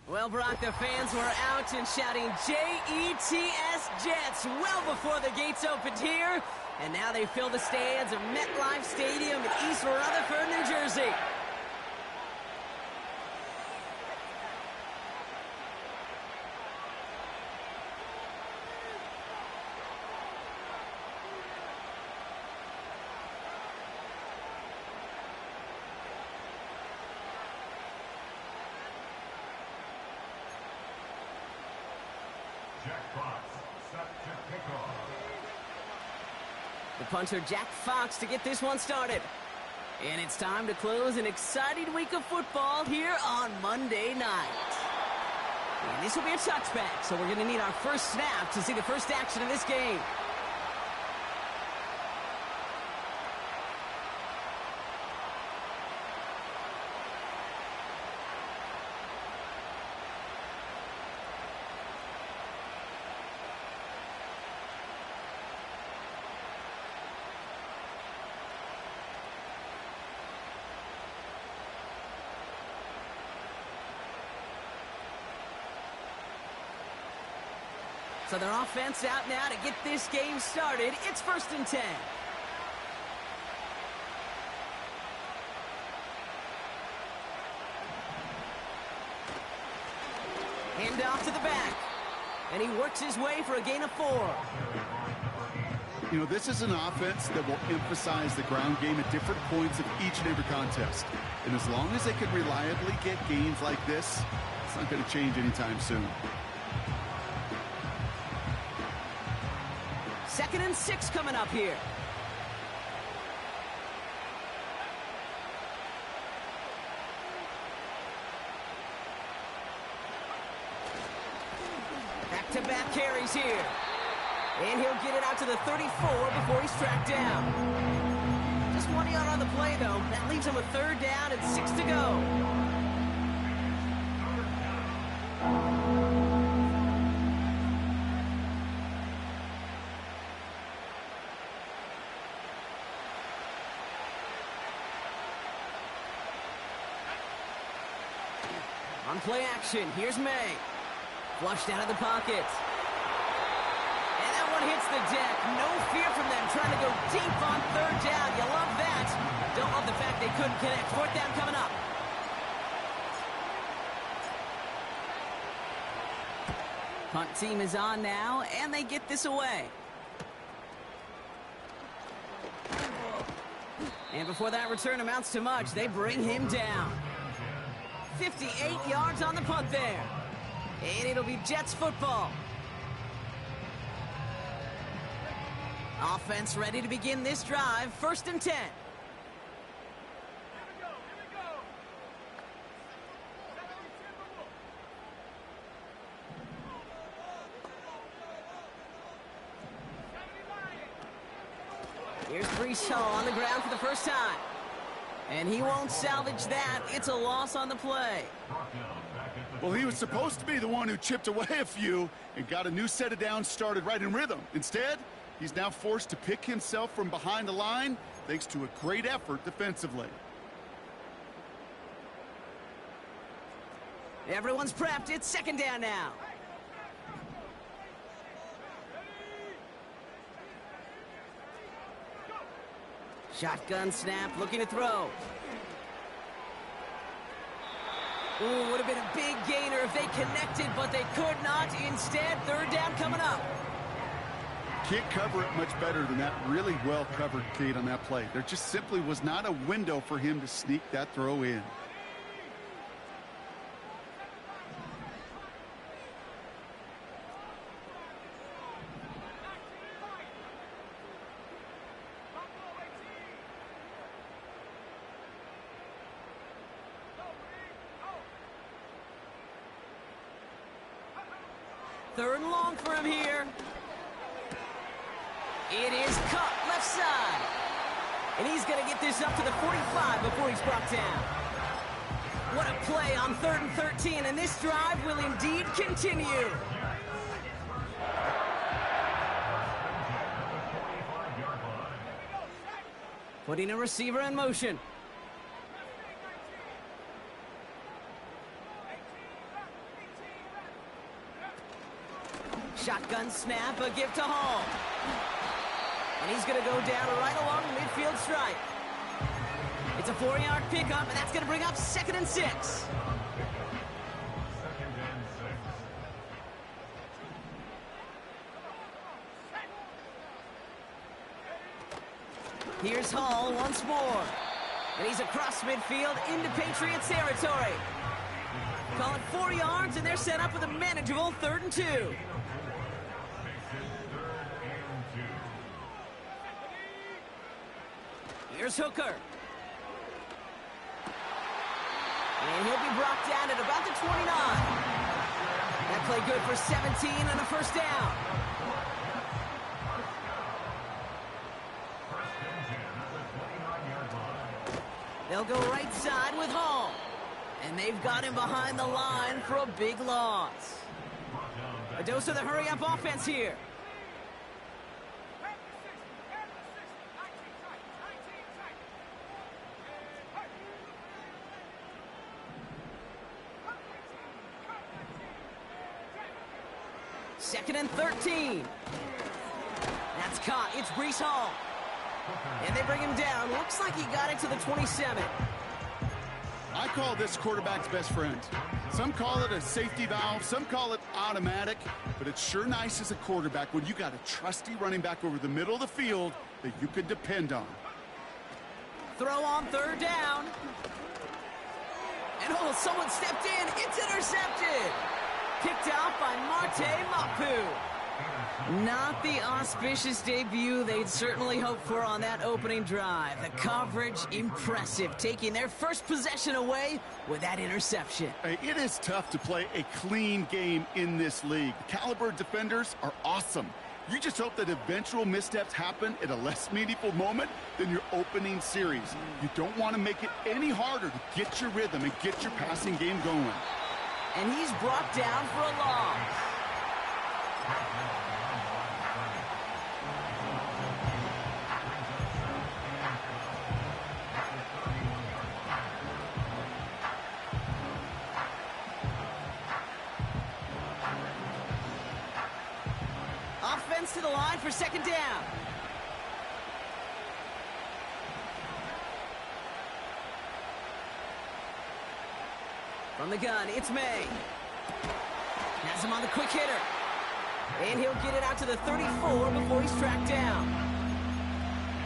Well, Brock, the fans were out and shouting J-E-T-S Jets well before the gates opened here. And now they fill the stands of MetLife Stadium in East Rutherford, New Jersey. The punter, Jack Fox, to get this one started. And it's time to close an exciting week of football here on Monday night. And this will be a touchback, so we're going to need our first snap to see the first action of this game. So their offense out now to get this game started. It's 1st and 10. Hand off to the back. And he works his way for a gain of 4. You know, this is an offense that will emphasize the ground game at different points of each and every contest. And as long as they can reliably get gains like this, it's not going to change anytime soon. 2nd and 6 coming up here. Back-to-back carries here. And he'll get it out to the 34 before he's tracked down. Just 1 yard on the play, though. That leaves him with 3rd down and 6 to go. On play action, here's May. Flushed out of the pocket. And that one hits the deck. No fear from them trying to go deep on 3rd down. You love that. Don't love the fact they couldn't connect. 4th down coming up. Punt team is on now, and they get this away. And before that return amounts to much, they bring him down. 58 yards on the punt there. And it'll be Jets football. Offense ready to begin this drive. 1st and 10. Here's Breece Hall on the ground for the first time. And he won't salvage that. It's a loss on the play. Well, he was supposed to be the one who chipped away a few and got a new set of downs started right in rhythm. Instead, he's now forced to pick himself from behind the line thanks to a great effort defensively. Everyone's prepped. It's 2nd down now. Shotgun snap, looking to throw. Ooh, would have been a big gainer if they connected, but they could not. Instead, 3rd down coming up. Can't cover it much better than that. Really well covered, Kate, on that play. There just simply was not a window for him to sneak that throw in. Third and long for him here. It is cut left side. And he's going to get this up to the 45 before he's brought down. What a play on 3rd and 13, and this drive will indeed continue. Putting a receiver in motion. Shotgun snap, a give to Hall. And he's going to go down right along the midfield stripe. It's a 4-yard pickup, and that's going to bring up 2nd and 6. Here's Hall once more. And he's across midfield into Patriots territory. Call it 4 yards, and they're set up with a manageable 3rd and 2. Here's Hooker. And he'll be brought down at about the 29. That play good for 17 and a first down. They'll go right side with Hall. And they've got him behind the line for a big loss. A dose of the hurry-up offense here. Second and 13. That's caught. It's Breece Hall. And they bring him down. Looks like he got it to the 27. I call this quarterback's best friend. Some call it a safety valve, some call it automatic, but it's sure nice as a quarterback when you got a trusty running back over the middle of the field that you can depend on. Throw on 3rd down. And oh, someone stepped in. It's intercepted. Picked out by Marte Mapu. Not the auspicious debut they'd certainly hoped for on that opening drive. The coverage, impressive, taking their first possession away with that interception. Hey, it is tough to play a clean game in this league. The caliber defenders are awesome. You just hope that eventual missteps happen at a less meaningful moment than your opening series. You don't want to make it any harder to get your rhythm and get your passing game going. And he's brought down for a loss. Offense to the line for 2nd down. From the gun, it's May. Has him on the quick hitter. And he'll get it out to the 34 before he's tracked down.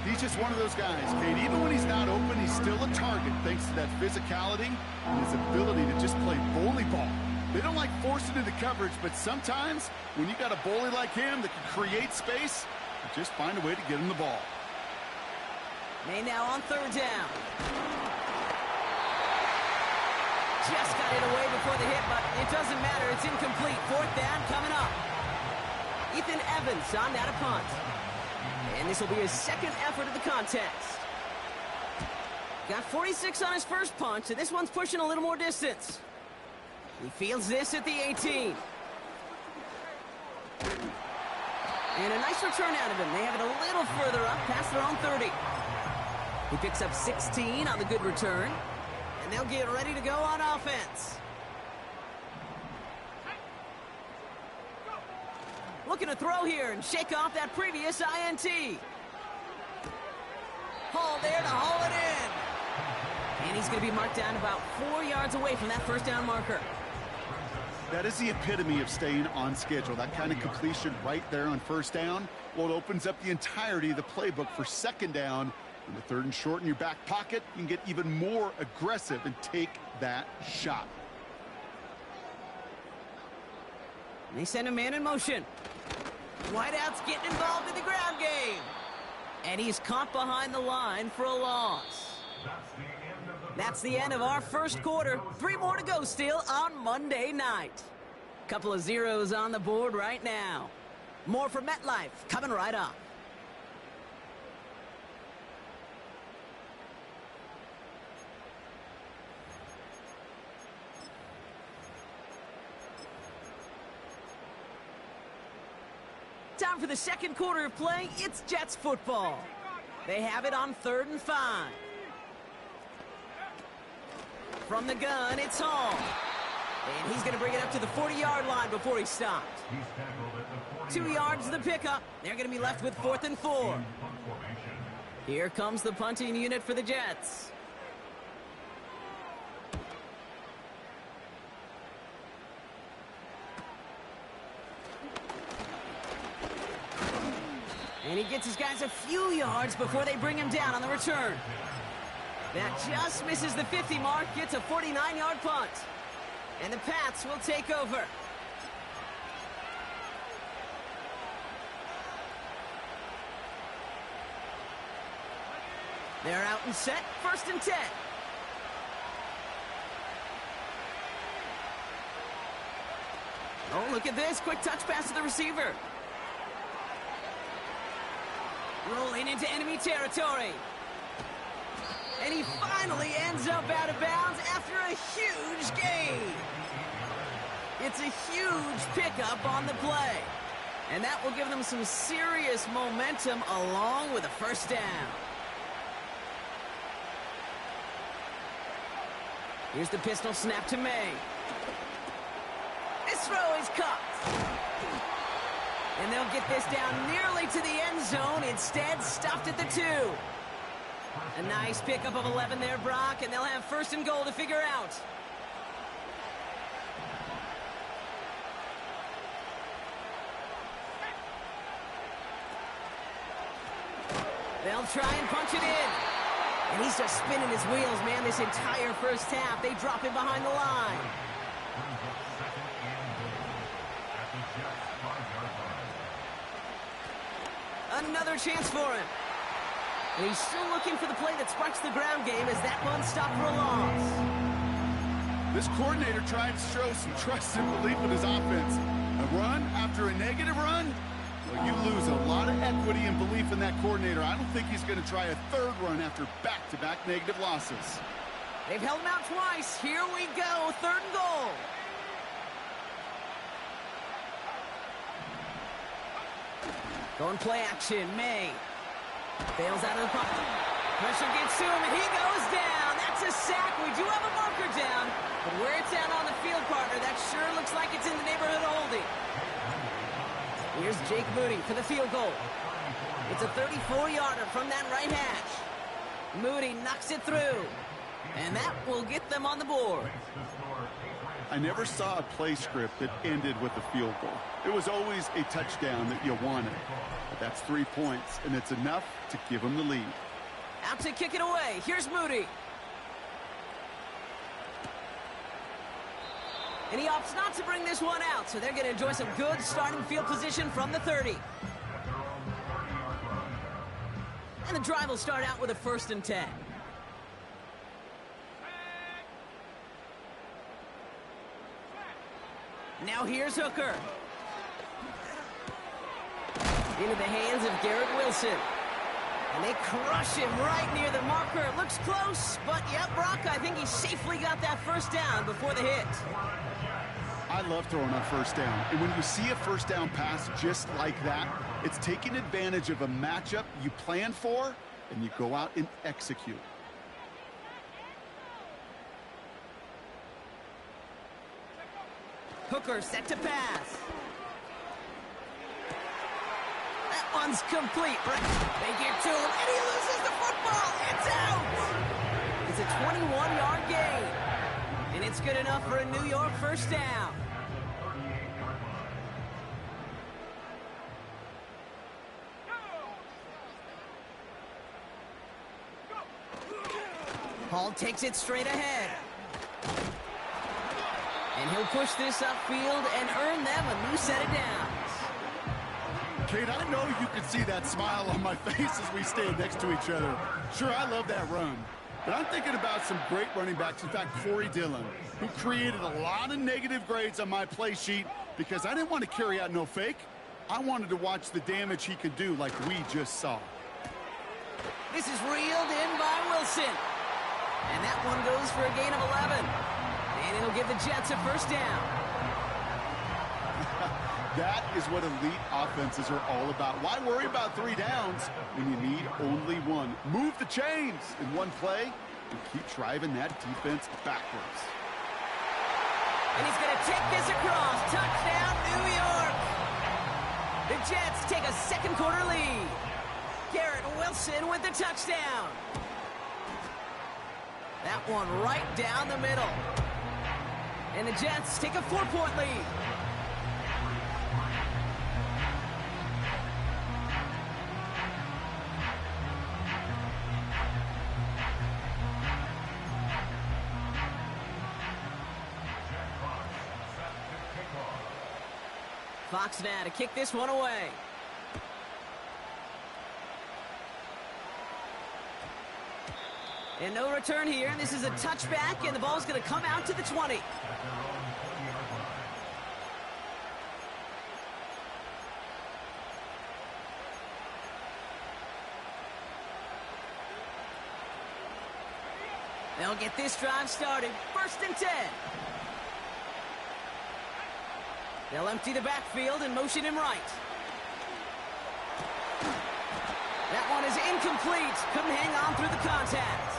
He's just one of those guys, Kate. Even when he's not open, he's still a target thanks to that physicality and his ability to just play bully ball. They don't like forcing into coverage, but sometimes when you got a bully like him that can create space, you just find a way to get him the ball. May now on 3rd down. Just got it away before the hit, but it doesn't matter. It's incomplete. 4th down coming up. Ethan Evans on that a punt. And this will be his 2nd effort of the contest. Got 46 on his first punch, and this one's pushing a little more distance. He fields this at the 18. And a nice return out of him. They have it a little further up, past their own 30. He picks up 16 on the good return. And they'll get ready to go on offense. Looking to throw here and shake off that previous INT. Hall there to haul it in. And he's going to be marked down about 4 yards away from that first down marker. That is the epitome of staying on schedule. That kind of completion right there on first down. Well, it opens up the entirety of the playbook for 2nd down. In the 3rd and short in your back pocket, you can get even more aggressive and take that shot. And they send a man in motion. Wideout's getting involved in the ground game. And he's caught behind the line for a loss. That's the end of our first quarter. 3 more to go still on Monday night. Couple of zeros on the board right now. More from MetLife coming right up. Time for the 2nd quarter of play. It's Jets football. They have it on 3rd and 5. From the gun, it's Hall. And he's going to bring it up to the 40-yard line before he stopped. He's tackled at the 2 yards to the pickup. They're going to be left with 4th and 4. Here comes the punting unit for the Jets. And he gets his guys a few yards before they bring him down on the return. That just misses the 50 mark, gets a 49-yard punt. And the Pats will take over. They're out and set, 1st and 10. Oh, look at this, quick touch pass to the receiver. Rolling into enemy territory. And he finally ends up out of bounds after a huge gain. It's a huge pickup on the play. And that will give them some serious momentum along with a 1st down. Here's the pistol snap to May. This throw is caught. And they'll get this down nearly to the end zone. Instead, stuffed at the 2. A nice pickup of 11 there, Brock, and they'll have 1st and goal to figure out. They'll try and punch it in. And he's just spinning his wheels, man, this entire 1st half. They drop him behind the line. Another chance for him. And he's still looking for the play that sparks the ground game as that one stopped for a loss. This coordinator tried to show some trust and belief in his offense. A run after a negative run? Well, you lose a lot of equity and belief in that coordinator. I don't think he's going to try a 3rd run after back-to-back negative losses. They've held him out twice. Here we go, 3rd and goal. Going play action, May. Bails out of the pocket. Pressure gets to him, and he goes down. That's a sack. We do have a marker down. But where it's at on the field, partner, that sure looks like it's in the neighborhood of holding. Here's Jake Moody for the field goal. It's a 34-yarder from that right hash. Moody knocks it through. And that will get them on the board. I never saw a play script that ended with a field goal. It was always a touchdown that you wanted. But that's 3 points, and it's enough to give them the lead. Out to kick it away. Here's Moody. And he opts not to bring this one out, so they're going to enjoy some good starting field position from the 30. And the drive will start out with a 1st and 10. Now here's Hooker. Into the hands of Garrett Wilson. And they crush him right near the marker. It looks close, but yeah, Brock, I think he safely got that 1st down before the hit. I love throwing on 1st down. And when you see a 1st down pass just like that, it's taking advantage of a matchup you plan for, and you go out and execute. Hooker set to pass. That one's complete. They get to him, and he loses the football. It's out. It's a 21-yard gain. And it's good enough for a New York 1st down. Hall takes it straight ahead. And he'll push this upfield and earn them a new set of downs. Kate, I know you can see that smile on my face as we stand next to each other. Sure, I love that run. But I'm thinking about some great running backs. In fact, Corey Dillon, who created a lot of negative grades on my play sheet because I didn't want to carry out no fake. I wanted to watch the damage he could do like we just saw. This is reeled in by Wilson. And that one goes for a gain of 11. And it'll give the Jets a 1st down. That is what elite offenses are all about. Why worry about 3 downs when you need only 1? Move the chains in one play and keep driving that defense backwards. And he's going to take this across. Touchdown, New York. The Jets take a second quarter lead. Garrett Wilson with the touchdown. That one right down the middle. And the Jets take a 4-point lead. Fox now to kick this one away. And no return here. This is a touchback, and the ball's going to come out to the 20. They'll get this drive started. 1st and 10. They'll empty the backfield and motion him right. That one is incomplete. Couldn't hang on through the contact.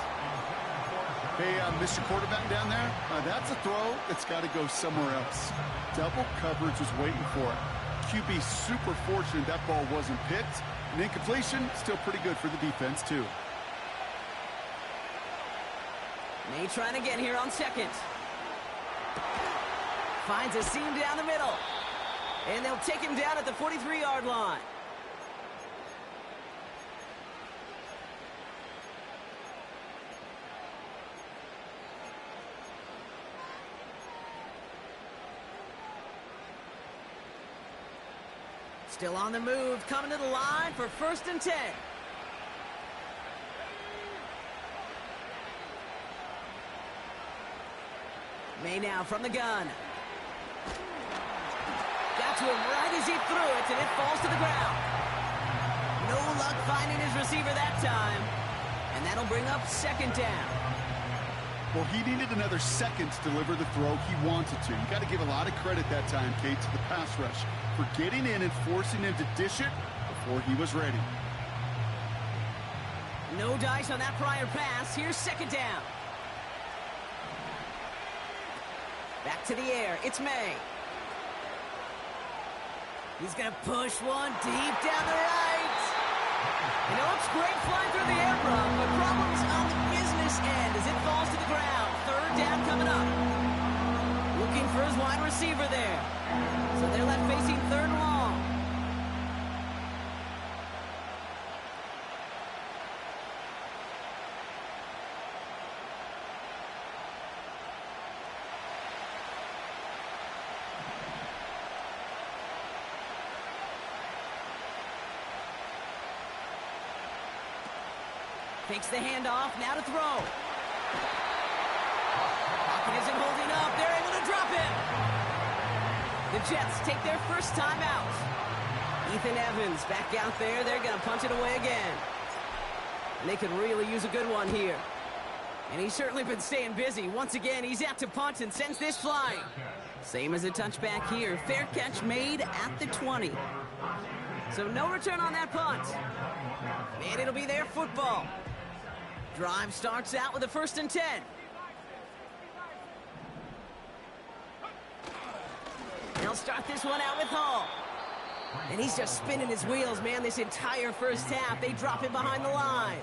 Hey, Mr. Quarterback down there, that's a throw that's got to go somewhere else. Double coverage was waiting for it. QB super fortunate that ball wasn't picked. An incompletion, still pretty good for the defense, too. May trying again here on 2nd. Finds a seam down the middle. And they'll take him down at the 43-yard line. Still on the move, coming to the line for 1st and 10. May now from the gun. Got to him right as he threw it, and it falls to the ground. No luck finding his receiver that time. And that'll bring up 2nd down. Well, he needed another second to deliver the throw he wanted to. You got to give a lot of credit that time, Kate, to the pass rush for getting in and forcing him to dish it before he was ready. No dice on that prior pass. Here's 2nd down. Back to the air. It's May. He's going to push one deep down the right. You know, it's great flying through the air, Brock, but problems on the business end as it falls to the ground. 3rd down coming up. Looking for his wide receiver there. So they're left facing 3rd and long. Takes the handoff, now to throw. Pocket isn't holding up. They're able to drop it. The Jets take their first time out. Ethan Evans back out there. They're going to punch it away again. And they could really use a good one here. And he's certainly been staying busy. Once again, he's out to punt and sends this flying. Same as a touchback here. Fair catch made at the 20. So no return on that punt. And it'll be their football. Drive starts out with a 1st and 10. They'll start this one out with Hall. And he's just spinning his wheels, man, this entire first half. They drop him behind the line.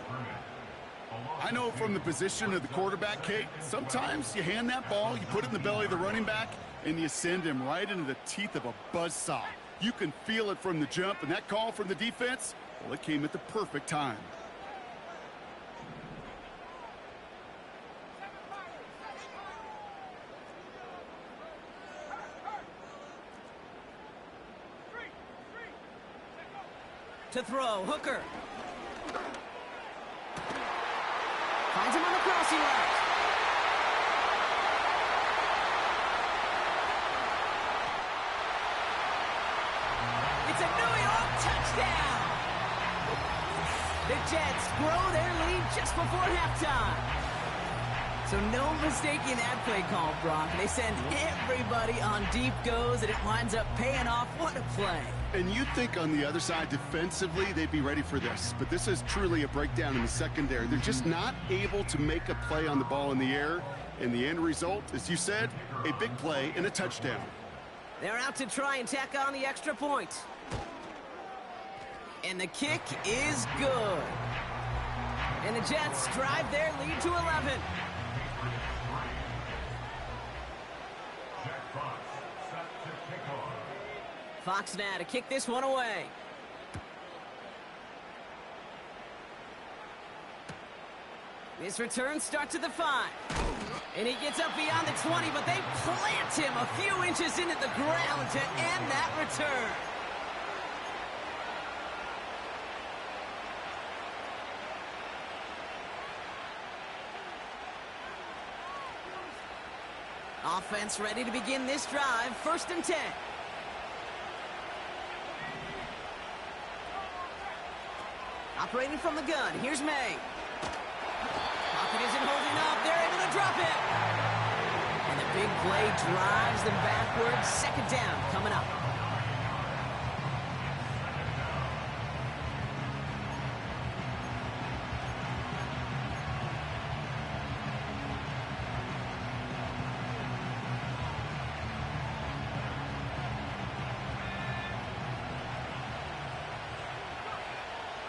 I know from the position of the quarterback, Kate, sometimes you hand that ball, you put it in the belly of the running back, and you send him right into the teeth of a buzzsaw. You can feel it from the jump, and that call from the defense, well, it came at the perfect time. To throw, Hooker. Finds him on the crossing route. It's a New York touchdown. The Jets grow their lead just before halftime. So no mistaking that play call, Brock. They send everybody on deep goes, and it winds up paying off. What a play. And you'd think on the other side, defensively, they'd be ready for this. But this is truly a breakdown in the secondary. They're just not able to make a play on the ball in the air. And the end result, as you said, a big play and a touchdown. They're out to try and tack on the extra point. And the kick is good. And the Jets drive their lead to 11. Fox now to kick this one away. This return starts at the 5. And he gets up beyond the 20, but they plant him a few inches into the ground to end that return. Offense ready to begin this drive. 1st and 10. Operating from the gun, here's May. Pocket isn't holding up. They're able to drop it. And the big play drives them backwards. 2nd down coming up.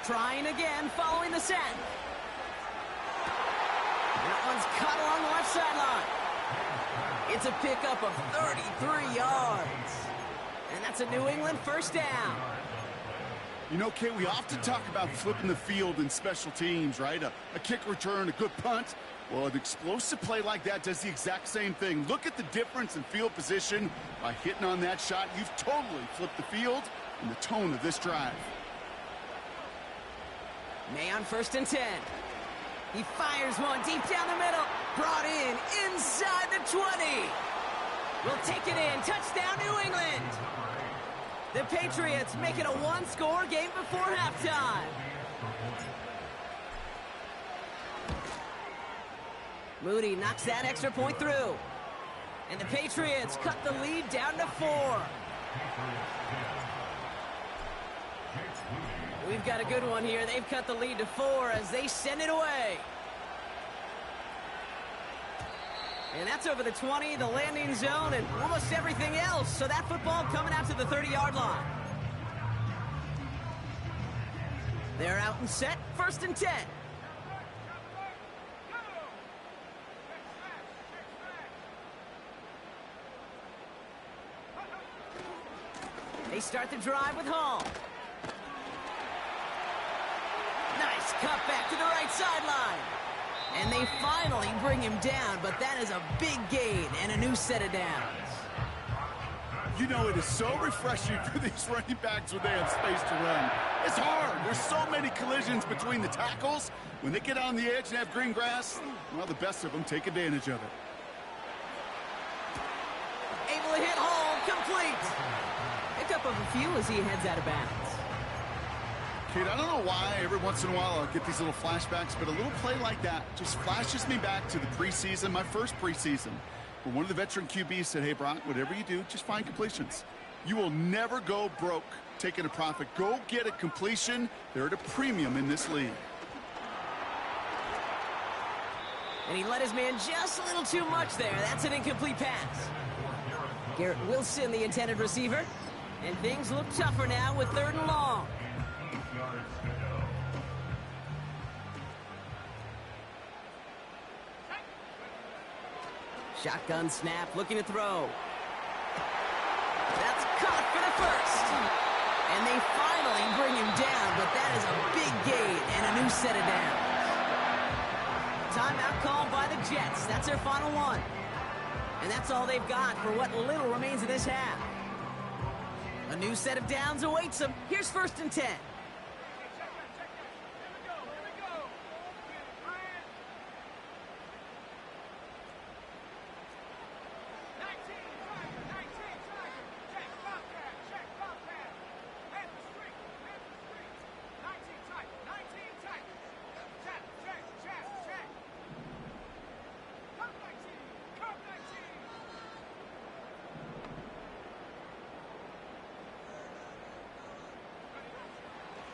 Trying again, following the set. That one's cut along the left sideline. It's a pickup of 33 yards. And that's a New England 1st down. You know, Kate, we often talk about flipping the field in special teams, right? A kick return, a good punt. Well, an explosive play like that does the exact same thing. Look at the difference in field position. By hitting on that shot, you've totally flipped the field and the tone of this drive. May on 1st and 10. He fires one deep down the middle. Brought in inside the 20. Will take it in. Touchdown, New England. The Patriots make it a one-score game before halftime. Moody knocks that extra point through. And the Patriots cut the lead down to 4. We've got a good one here. They've cut the lead to 4 as they send it away. And that's over the 20, the landing zone, and almost everything else. So that football coming out to the 30-yard line. They're out and set. 1st and 10. They start the drive with Hall. Nice cut back to the right sideline. And they finally bring him down, but that is a big gain and a new set of downs. You know, it is so refreshing for these running backs when they have space to run. It's hard. There's so many collisions between the tackles. When they get on the edge and have green grass, well, the best of them take advantage of it. Able to hit Hall, complete. Pickup of a few as he heads out of bounds. Kid, I don't know why every once in a while I'll get these little flashbacks, but a little play like that just flashes me back to the preseason, my first preseason, where one of the veteran QBs said, hey, Brock, whatever you do, just find completions. You will never go broke taking a profit. Go get a completion. They're at a premium in this league. And he let his man just a little too much there. That's an incomplete pass. Garrett Wilson, the intended receiver. And things look tougher now with 3rd and long. Shotgun snap, looking to throw. That's caught for the 1st. And they finally bring him down, but that is a big gain and a new set of downs. Timeout called by the Jets. That's their final one. And that's all they've got for what little remains of this half. A new set of downs awaits them. Here's 1st and 10.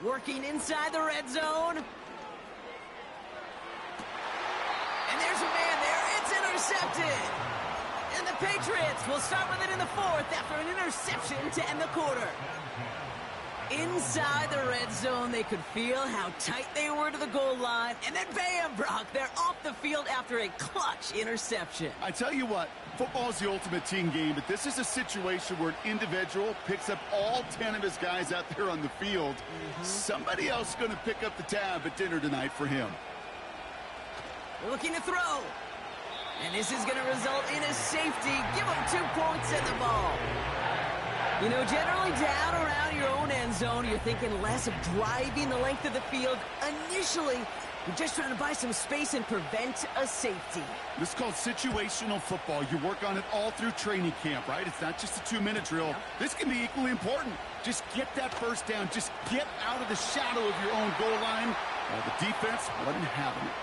Working inside the red zone. And there's a man there. It's intercepted. And the Patriots will start with it in the 4th after an interception to end the quarter. Inside the red zone, they could feel how tight they were to the goal line. And then bam, Brock, they're off the field after a clutch interception. I tell you what, football is the ultimate team game, but this is a situation where an individual picks up all 10 of his guys out there on the field. Somebody else is going to pick up the tab at dinner tonight for him. Looking to throw. And this is going to result in a safety. Give him 2 points in the ball. You know, generally down around your own end zone, you're thinking less of driving the length of the field. Initially, you're just trying to buy some space and prevent a safety. This is called situational football. You work on it all through training camp, right? It's not just a 2-minute drill. This can be equally important. Just get that first down. Just get out of the shadow of your own goal line while the defense wasn't having it.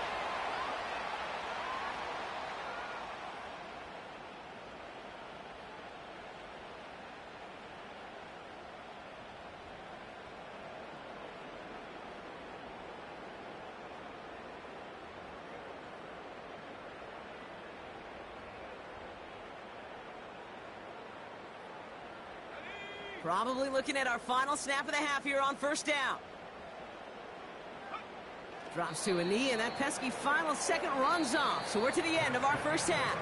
Probably looking at our final snap of the half here on first down. Drops to a knee, and that pesky final second runs off. So we're to the end of our first half.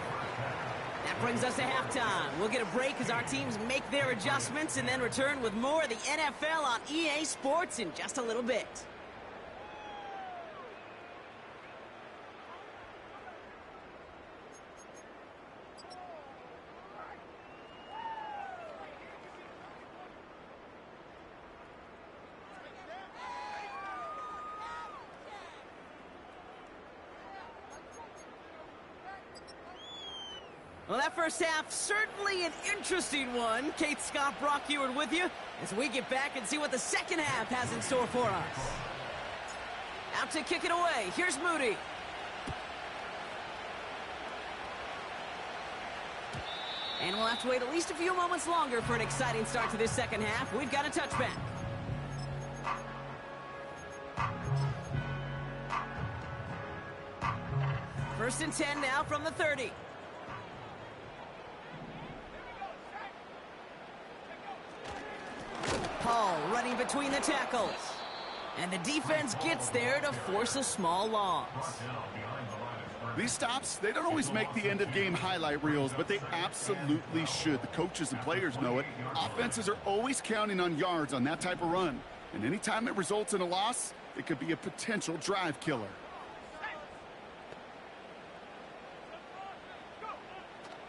That brings us to halftime. We'll get a break as our teams make their adjustments and then return with more of the NFL on EA Sports in just a little bit. Well, that first half, certainly an interesting one. Kate Scott, Brock Ewart with you as we get back and see what the second half has in store for us. Out to kick it away. Here's Moody. And we'll have to wait at least a few moments longer for an exciting start to this second half. We've got a touchback. First and 10 now from the 30. Paul running between the tackles. And the defense gets there to force a small loss. These stops, they don't always make the end-of-game highlight reels, but they absolutely should. The coaches and players know it. Offenses are always counting on yards on that type of run. And anytime it results in a loss, it could be a potential drive killer.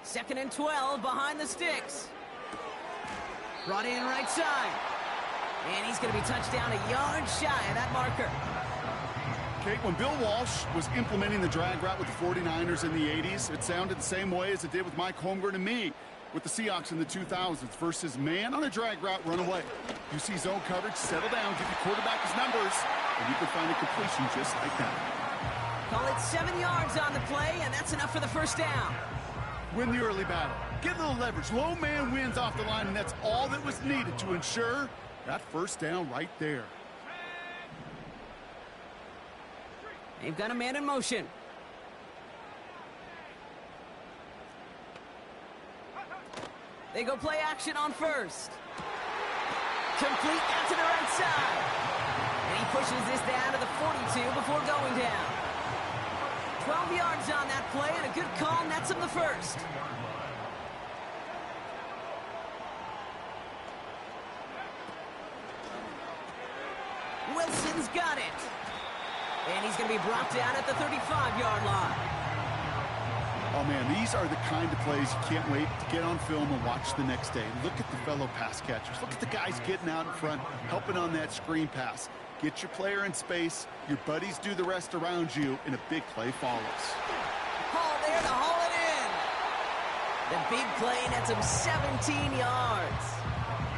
Second and 12 behind the sticks. Brought in right side. And he's going to be touched down a yard shy of that marker. Kate, when Bill Walsh was implementing the drag route with the 49ers in the 80s, it sounded the same way as it did with Mike Holmgren and me with the Seahawks in the 2000s versus man on a drag route, run away. You see zone coverage, settle down, give your quarterback his numbers, and you can find a completion just like that. Call it 7 yards on the play, and that's enough for the first down. Win the early battle. Get a little leverage. Low man wins off the line, and that's all that was needed to ensure that first down right there. They've got a man in motion. They go play action on first. Complete out to the right side. And he pushes this down to the 42 before going down. 12 yards on that play, and a good call nets him the first. Wilson's got it. And he's going to be brought down at the 35-yard line. Oh, man, these are the kind of plays you can't wait to get on film and watch the next day. Look at the fellow pass catchers. Look at the guys getting out in front, helping on that screen pass. Get your player in space, your buddies do the rest around you, and a big play follows. Hall there to haul it in. The big play nets him 17 yards.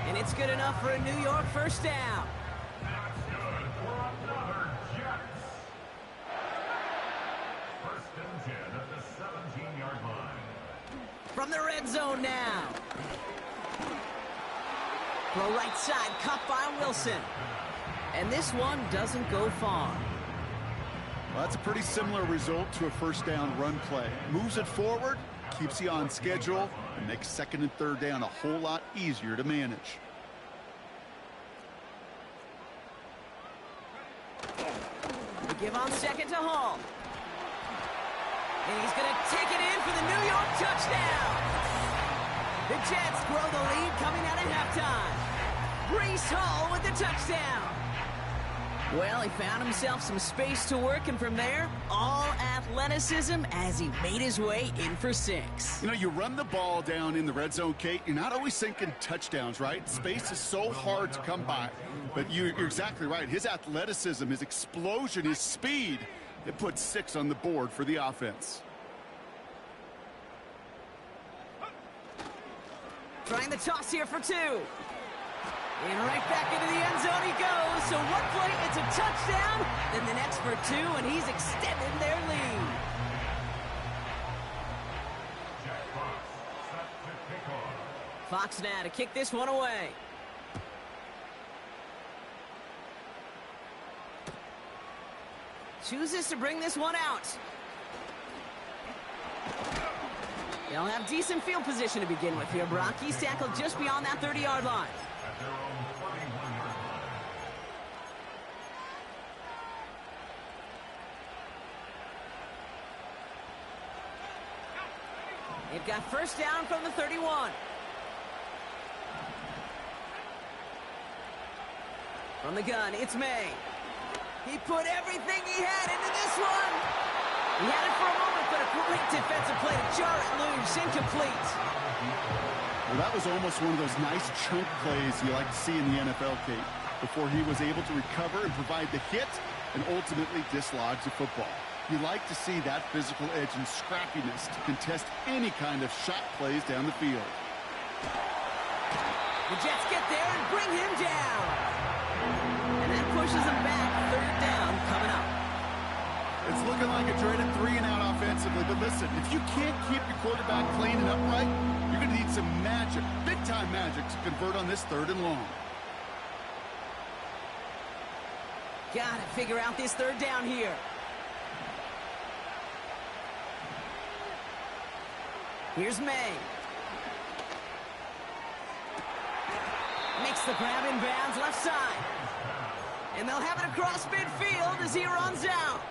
And it's good enough for a New York first down. From the red zone now. Throw right side, cut by Wilson. And this one doesn't go far. Well, that's a pretty similar result to a first down run play. Moves it forward, keeps you on schedule, and makes second and third down a whole lot easier to manage. give on second to Hall. And he's going to take it in for the New York touchdown. The Jets grow the lead coming out of halftime. Breece Hall with the touchdown. Well, he found himself some space to work, and from there, all athleticism as he made his way in for 6. You know, you run the ball down in the red zone, Kate, you're not always thinking touchdowns, right? Space is so hard to come by. But you're exactly right. His athleticism, his explosion, his speed, it puts 6 on the board for the offense. Trying the toss here for 2. And right back into the end zone he goes. So one play, it's a touchdown. Then the next for 2, and he's extending their lead. Fox now to kick this one away. Chooses to bring this one out. They'll have decent field position to begin with here, Brock. He's tackled just beyond that 30-yard line. They've got first down from the 31. From the gun, it's May. He put everything he had into this one. He had it for a moment, but a great defensive play to jar it loose, incomplete. Well, that was almost one of those nice chunk plays you like to see in the NFL, Kate, before he was able to recover and provide the hit and ultimately dislodge the football. You like to see that physical edge and scrappiness to contest any kind of shot plays down the field. The Jets get there and bring him down. And that pushes him back. Third down coming up. It's looking like a dreaded 3-and-out offensively, but listen, if you can't keep your quarterback clean and upright, you're going to need some magic, big-time magic, to convert on this 3rd and long. Gotta figure out this 3rd down here. Here's May. Makes the grab in bounds left side. And they'll have it across midfield as he runs out.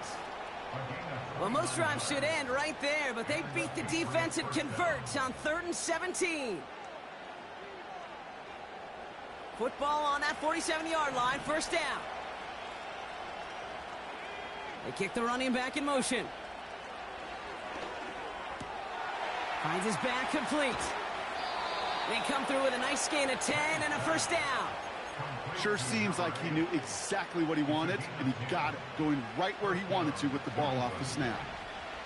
Well, most drives should end right there, but they beat the defense and convert on 3rd and 17. Football on that 47-yard line, first down. They kick the running back in motion. Finds his back complete. They come through with a nice gain of 10 and a first down. Sure seems like he knew exactly what he wanted, and he got it, going right where he wanted to with the ball off the snap.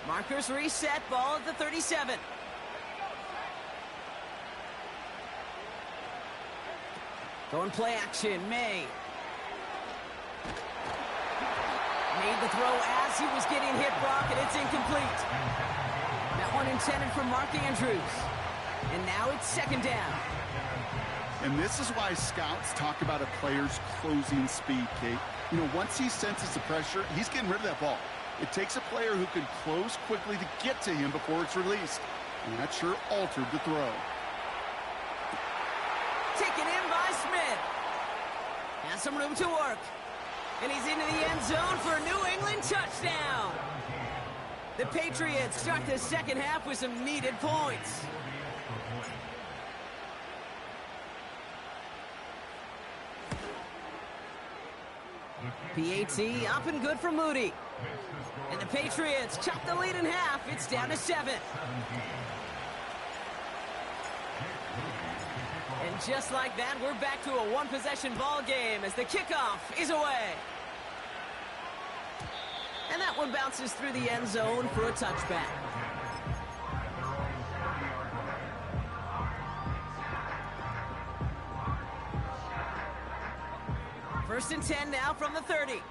Markers reset, ball at the 37. Going play action, May. Made the throw as he was getting hit, Brock, and it's incomplete. That one intended for Mark Andrews. And now it's 2nd down. And this is why scouts talk about a player's closing speed, Kate. You know, once he senses the pressure, he's getting rid of that ball. It takes a player who can close quickly to get to him before it's released. And that sure altered the throw. Taken in by Smith. Has some room to work. And he's into the end zone for a New England touchdown. The Patriots start the second half with some needed points. PAT up and good for Moody. And the Patriots chop the lead in half. It's down to 7. And just like that, we're back to a one-possession ball game as the kickoff is away. And that one bounces through the end zone for a touchback. First and 10 now from the 30.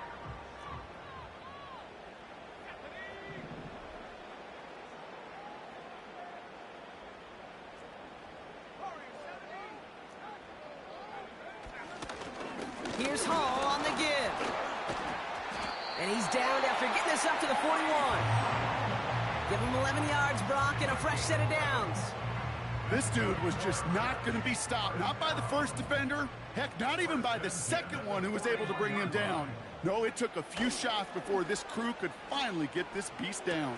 Here's Hall on the give. And he's down after getting us up to the 41. Give him 11 yards, Brock, and a fresh set of downs. This dude was just not going to be stopped. Not by the first defender. Heck, not even by the second one who was able to bring him down. No, it took a few shots before this crew could finally get this beast down.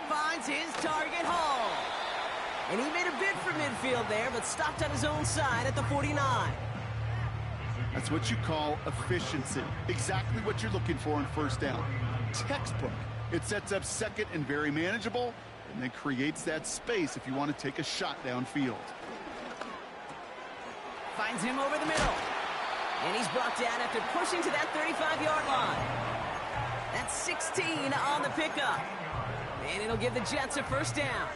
Finds his target, Hall. And he made a bid for midfield there, but stopped on his own side at the 49. That's what you call efficiency. Exactly what you're looking for in first down. Textbook. It sets up second and very manageable, and then creates that space if you want to take a shot downfield. Finds him over the middle. And he's brought down after pushing to that 35-yard line. That's 16 on the pickup. And it'll give the Jets a first down.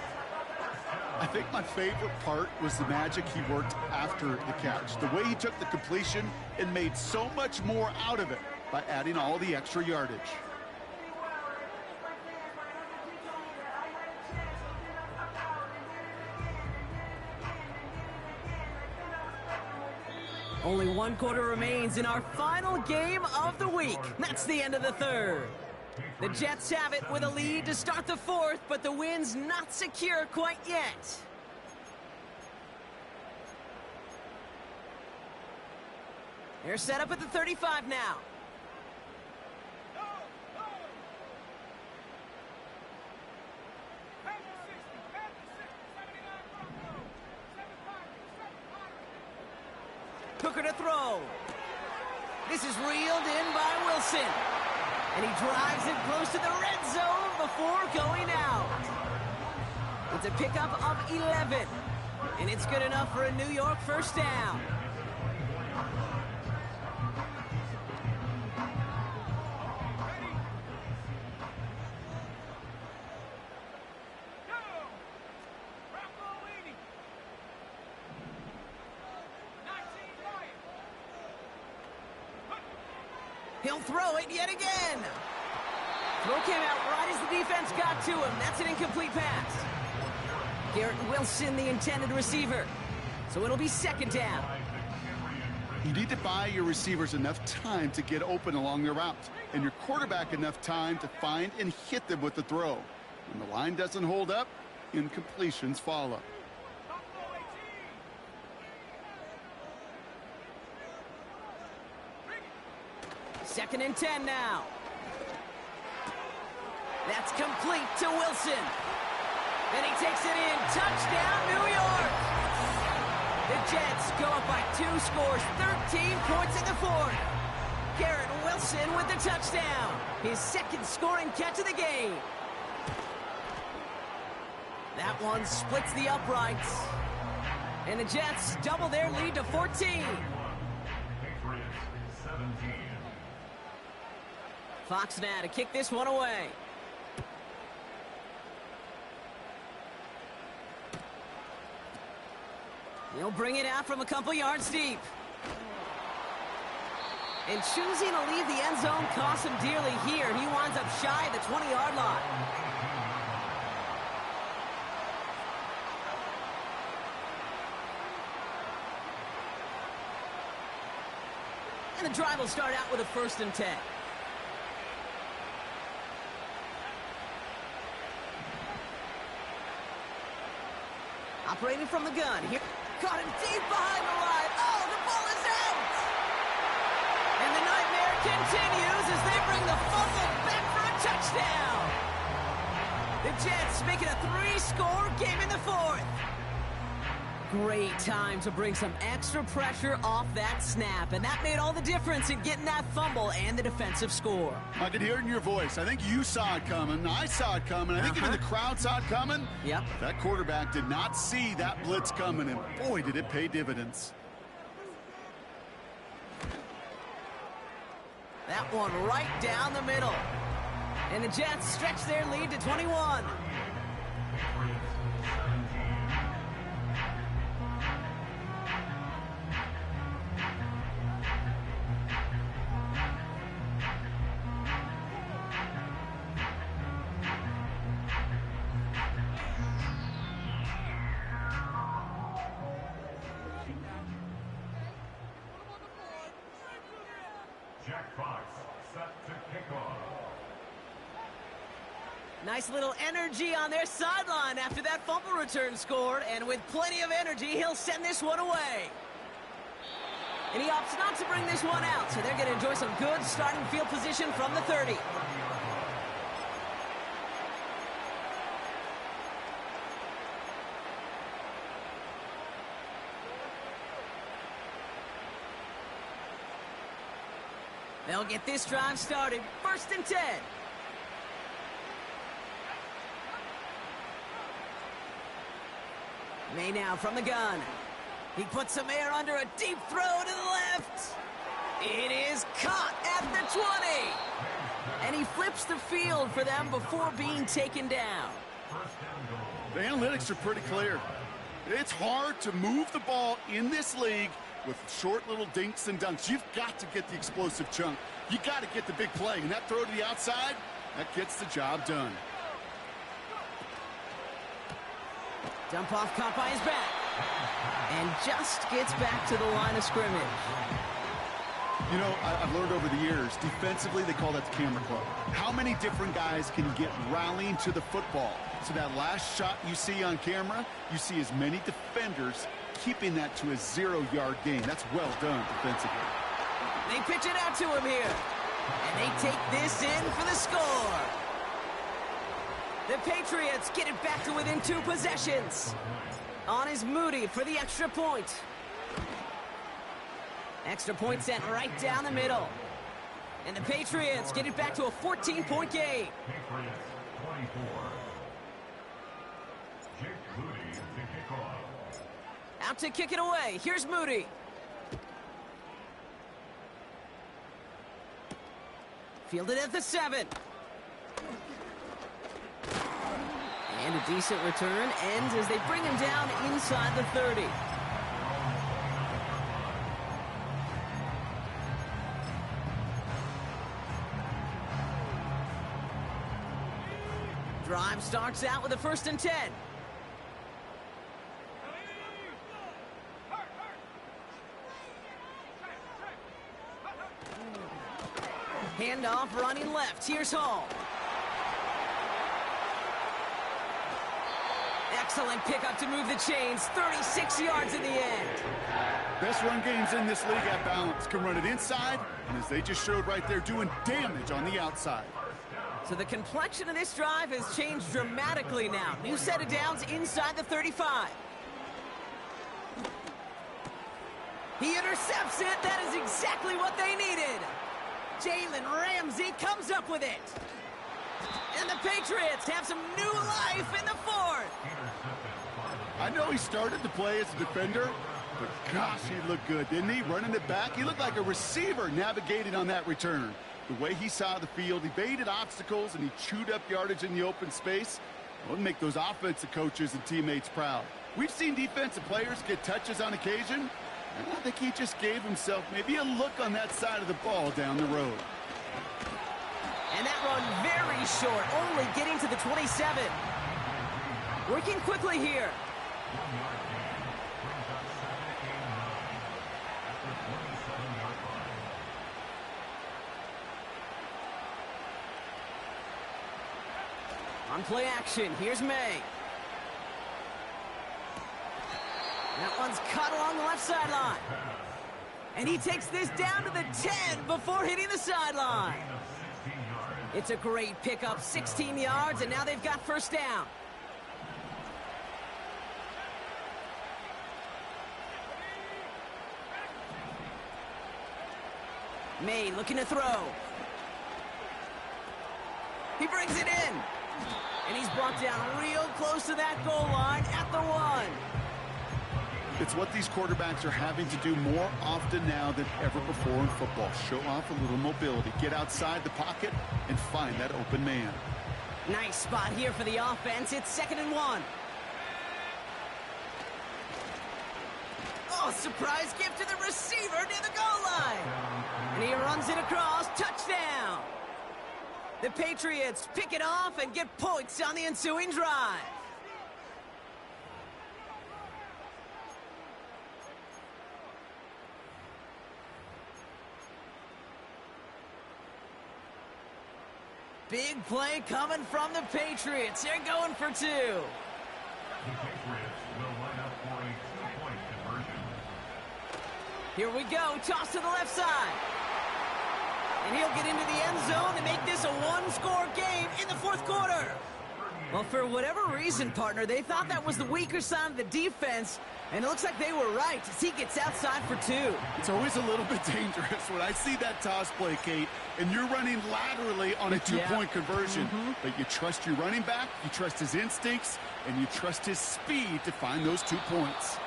I think my favorite part was the magic he worked after the catch. The way he took the completion and made so much more out of it by adding all the extra yardage. Only one quarter remains in our final game of the week. That's the end of the third. The Jets have it with a lead to start the fourth, but the win's not secure quite yet. They're set up at the 35 now. Hooker to throw. This is reeled in by Wilson. And he drives it close to the red zone before going out. It's a pickup of 11. And it's good enough for a New York first down. He'll throw it yet again. Throw came out right as the defense got to him. That's an incomplete pass. Garrett Wilson, the intended receiver. So it'll be second down. You need to buy your receivers enough time to get open along their route, and your quarterback enough time to find and hit them with the throw. When the line doesn't hold up, incompletions follow. Second and 10 now. That's complete to Wilson. And he takes it in. Touchdown, New York. The Jets go up by 2 scores, 13 points in the fourth. Garrett Wilson with the touchdown. His second scoring catch of the game. That one splits the uprights. And the Jets double their lead to 14. Fox now to kick this one away. He'll bring it out from a couple yards deep. And choosing to leave the end zone costs him dearly here. He winds up shy of the 20-yard line. And the drive will start out with a 1st and 10. Operating from the gun. Here, caught him deep behind the line. Oh, the ball is out! And the nightmare continues as they bring the fumble back for a touchdown. The Jets make it a 3-score game in the fourth. Great time to bring some extra pressure off that snap, and that made all the difference in getting that fumble and the defensive score. I could hear it in your voice. I think you saw it coming. I saw it coming. I think even the crowd saw it coming. Yep. That quarterback did not see that blitz coming, and boy, did it pay dividends. That one right down the middle. And the Jets stretch their lead to 21. Nice little energy on their sideline after that fumble return scored, and with plenty of energy, he'll send this one away. And he opts not to bring this one out, so they're going to enjoy some good starting field position from the 30. They'll get this drive started. 1st and 10. May now from the gun. He puts some air under a deep throw to the left. It is caught at the 20. And he flips the field for them before being taken down. The analytics are pretty clear. It's hard to move the ball in this league with short little dinks and dunks. You've got to get the explosive chunk. You got to get the big play. And that throw to the outside, that gets the job done. Dump off caught by his back. And just gets back to the line of scrimmage. You know, I've learned over the years, defensively, they call that the camera club. How many different guys can get rallying to the football? So that last shot you see on camera, you see as many defenders keeping that to a 0-yard gain. That's well done defensively. They pitch it out to him here. And they take this in for the score. The Patriots get it back to within 2 possessions. On is Moody for the extra point. Extra point sent right down the middle. And the Patriots get it back to a 14-point game. Patriots 24. Jake Moody to kick off. Out to kick it away. Here's Moody. Fielded at the 7. And a decent return ends as they bring him down inside the 30. Drive starts out with a 1st and 10. Handoff running left. Here's Hall. Excellent pickup to move the chains. 36 yards in the end. Best run games in this league at balance. Can run it inside, and as they just showed right there, doing damage on the outside. So the complexion of this drive has changed dramatically now. New set of downs inside the 35. He intercepts it. That is exactly what they needed. Jalen Ramsey comes up with it. And the Patriots have some new life in the 4th. I know he started to play as a defender, but gosh, he looked good, didn't he? Running it back, he looked like a receiver navigating on that return. The way he saw the field, he baited obstacles, and he chewed up yardage in the open space. It would make those offensive coaches and teammates proud. We've seen defensive players get touches on occasion, and I think he just gave himself maybe a look on that side of the ball down the road. And that run very short, only getting to the 27. Working quickly here. On play action, here's May. That one's cut along the left sideline. And he takes this down to the 10 before hitting the sideline. It's a great pickup, 16 yards, and now they've got 1st down. May looking to throw. He brings it in. And he's brought down real close to that goal line at the 1. It's what these quarterbacks are having to do more often now than ever before in football. Show off a little mobility. Get outside the pocket and find that open man. Nice spot here for the offense. It's 2nd and 1. Oh, surprise gift to the receiver near the goal line. And he runs it across. Touchdown. The Patriots pick it off and get points on the ensuing drive. Big play coming from the Patriots. They're going for two. The Patriots will line up for a two-point conversion. Here we go. Toss to the left side. And he'll get into the end zone to make this a one-score game in the fourth quarter. Well, for whatever reason, partner, they thought that was the weaker side of the defense, and it looks like they were right as he gets outside for two. It's always a little bit dangerous when I see that toss play, Kate, and you're running laterally on a two-point conversion. But you trust your running back, you trust his instincts, and you trust his speed to find those 2 points.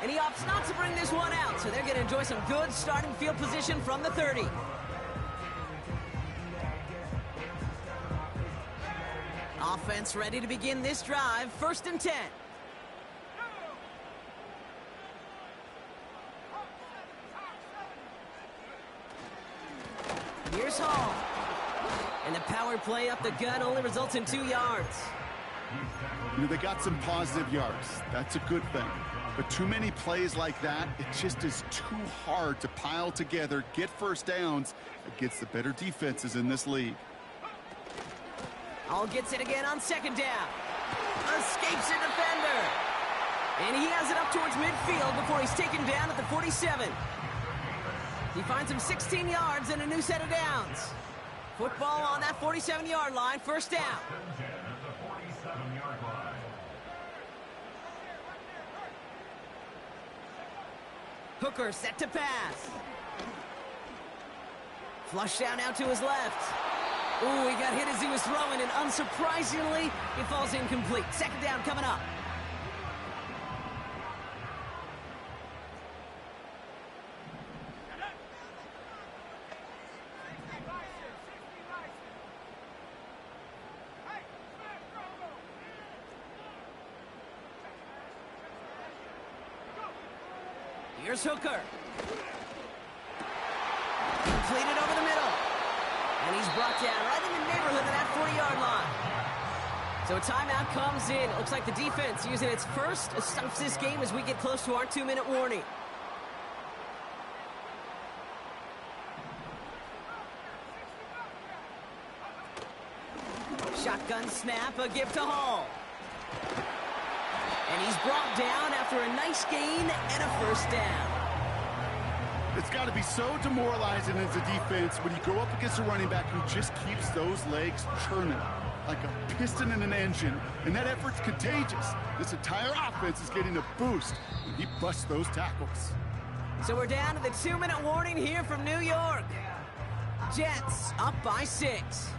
And he opts not to bring this one out, so they're going to enjoy some good starting field position from the 30. Offense ready to begin this drive. 1st and 10. Here's Hall. And the power play up the gut only results in 2 yards. You know, they got some positive yards. That's a good thing. But too many plays like that, it just is too hard to pile together, get first downs against the better defenses in this league. Hall gets it again on 2nd down. Escapes a defender. And he has it up towards midfield before he's taken down at the 47. He finds him 16 yards and a new set of downs. Football on that 47-yard line. 1st down. At the 47-yard line. Hooker set to pass. Flush down out to his left. Ooh, he got hit as he was throwing, and unsurprisingly, it falls incomplete. 2nd down coming up. Here's Hooker. Completed over the middle. And he's brought down right in the neighborhood of that 40-yard line. So a timeout comes in. It looks like the defense using its first stops this game as we get close to our 2-minute warning. Shotgun snap, a gift to Hall. And he's brought down after a nice gain and a 1st down. It's got to be so demoralizing as a defense when you go up against a running back who just keeps those legs churning like a piston in an engine, and that effort's contagious. This entire offense is getting a boost when he busts those tackles. So we're down to the 2-minute warning here from New York. Jets up by 6.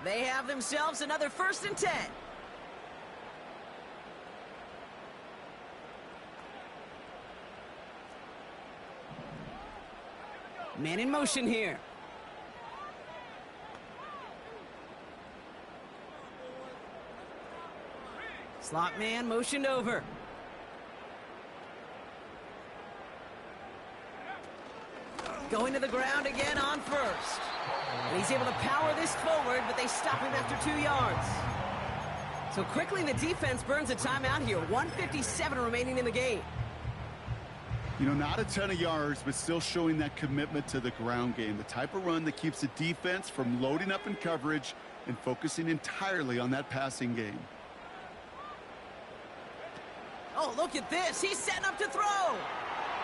They have themselves another 1st and 10. Man in motion here. Slot man motioned over. Going to the ground again on 1st. And he's able to power this forward, but they stop him after 2 yards. So quickly the defense burns a timeout here. 1:57 remaining in the game. You know, not a ton of yards, but still showing that commitment to the ground game. The type of run that keeps the defense from loading up in coverage and focusing entirely on that passing game. Oh, look at this. He's setting up to throw.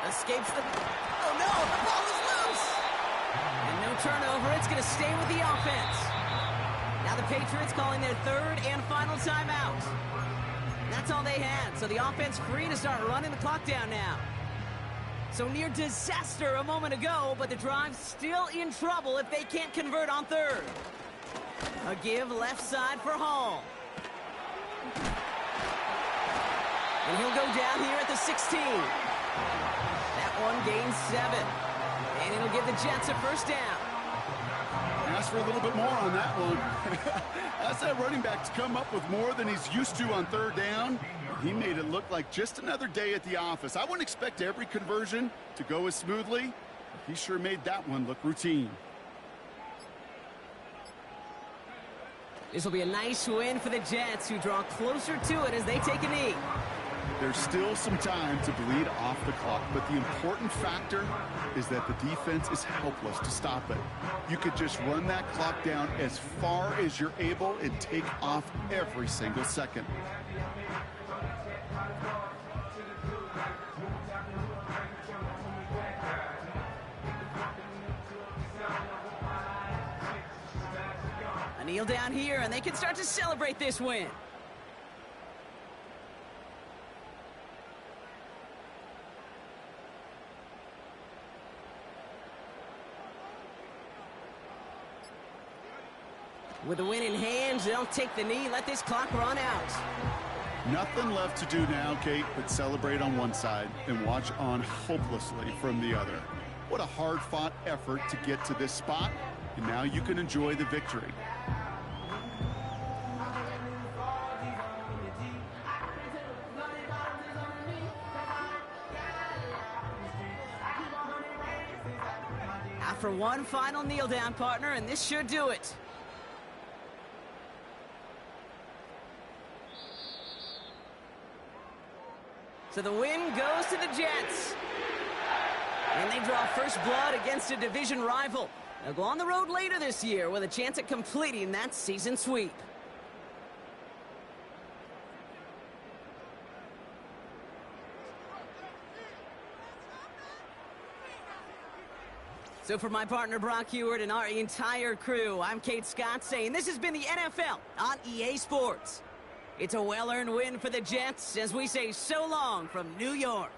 Escapes the... Oh, no, the ball is loose. And no turnover. It's going to stay with the offense. Now the Patriots calling their 3rd and final timeout. That's all they had. So the offense free to start running the clock down now. So near disaster a moment ago, but the drive's still in trouble if they can't convert on 3rd. A give left side for Hall. And he'll go down here at the 16. That one gains 7. And it'll give the Jets a 1st down. Ask for a little bit more on that one. As that running back's come up with more than he's used to on 3rd down, he made it look like just another day at the office. I wouldn't expect every conversion to go as smoothly, but he sure made that one look routine. This will be a nice win for the Jets, who draw closer to it as they take a knee. There's still some time to bleed off the clock, but the important factor is that the defense is helpless to stop it. You could just run that clock down as far as you're able and take off every single second. A kneel down here, and they can start to celebrate this win. With the win in hand, they'll take the knee, let this clock run out. Nothing left to do now, Kate, but celebrate on one side and watch on hopelessly from the other. What a hard-fought effort to get to this spot, and now you can enjoy the victory. After one final kneel down, partner, and this should do it. So the win goes to the Jets. And they draw first blood against a division rival. They'll go on the road later this year with a chance at completing that season sweep. So for my partner Brock Huard and our entire crew, I'm Kate Scott saying this has been the NFL on EA Sports. It's a well-earned win for the Jets as we say so long from New York.